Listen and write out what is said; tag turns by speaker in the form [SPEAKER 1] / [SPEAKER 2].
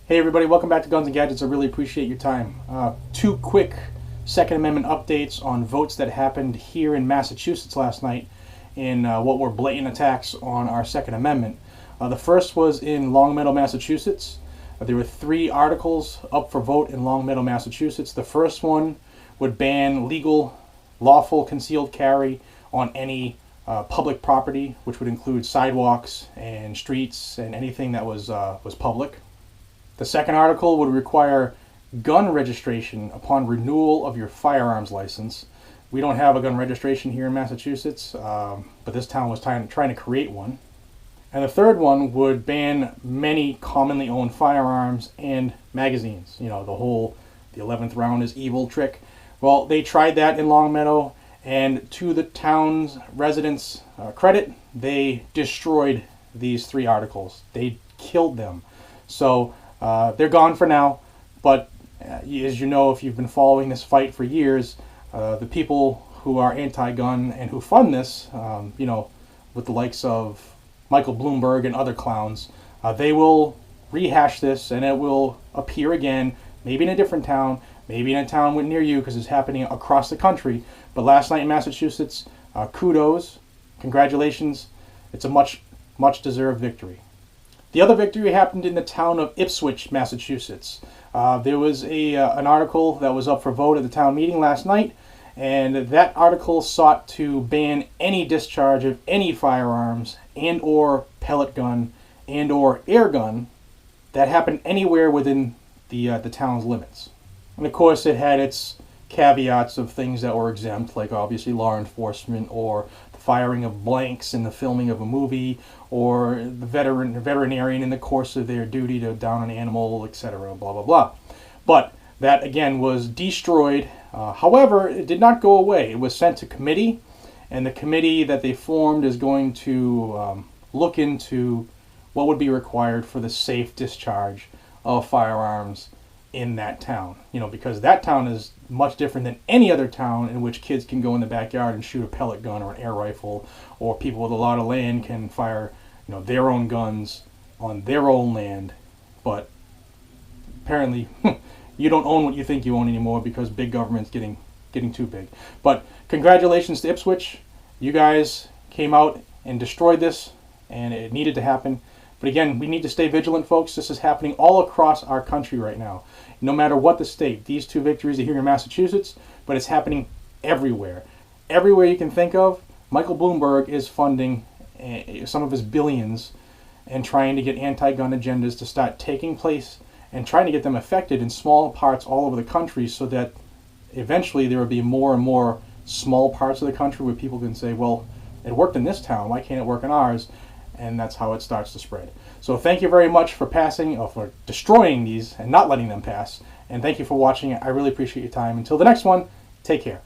[SPEAKER 1] Hey everybody, welcome back to Guns and Gadgets. I really appreciate your time. Two quick Second Amendment updates on votes that happened here in Massachusetts last night in what were blatant attacks on our Second Amendment. The first was in Longmeadow, Massachusetts. There were 3 articles up for vote in Longmeadow, Massachusetts. The first one would ban legal, lawful concealed carry on any public property, which would include sidewalks and streets and anything that was public. The second article would require gun registration upon renewal of your firearms license. We don't have a gun registration here in Massachusetts, but this town was trying to create one. And the third one would ban many commonly owned firearms and magazines. You know, the 11th round is evil trick. Well, they tried that in Longmeadow, and to the town's residents' credit, they destroyed these 3 articles. They killed them. So they're gone for now, but as you know, if you've been following this fight for years, the people who are anti-gun and who fund this, with the likes of Michael Bloomberg and other clowns, they will rehash this and it will appear again, maybe in a different town, maybe in a town near you, because it's happening across the country. But last night in Massachusetts, kudos, congratulations. It's a much deserved victory. The other victory happened in the town of Ipswich, Massachusetts. There was an article that was up for vote at the town meeting last night, and that article sought to ban any discharge of any firearms and or pellet gun and or air gun that happened anywhere within the town's limits. And of course it had its caveats of things that were exempt, like obviously law enforcement, or the firing of blanks in the filming of a movie, or the veterinarian in the course of their duty to down an animal, etc., blah blah blah. But that again was destroyed. However, it did not go away. It was sent to committee, and the committee that they formed is going to look into what would be required for the safe discharge of firearms in that town. You know, because that town is much different than any other town in which kids can go in the backyard and shoot a pellet gun or an air rifle, or people with a lot of land can fire, their own guns on their own land. But apparently you don't own what you think you own anymore, because big government's getting too big. But congratulations to Ipswich. You guys came out and destroyed this, and it needed to happen. But again, we need to stay vigilant, folks. This is happening all across our country right now. No matter what the state, these 2 victories are here in Massachusetts, but it's happening everywhere. Everywhere you can think of, Michael Bloomberg is funding some of his billions and trying to get anti-gun agendas to start taking place and trying to get them affected in small parts all over the country, so that eventually there will be more and more small parts of the country where people can say, well, it worked in this town, why can't it work in ours? And that's how it starts to spread. So thank you very much for for destroying these and not letting them pass. And thank you for watching. I really appreciate your time. Until the next one, take care.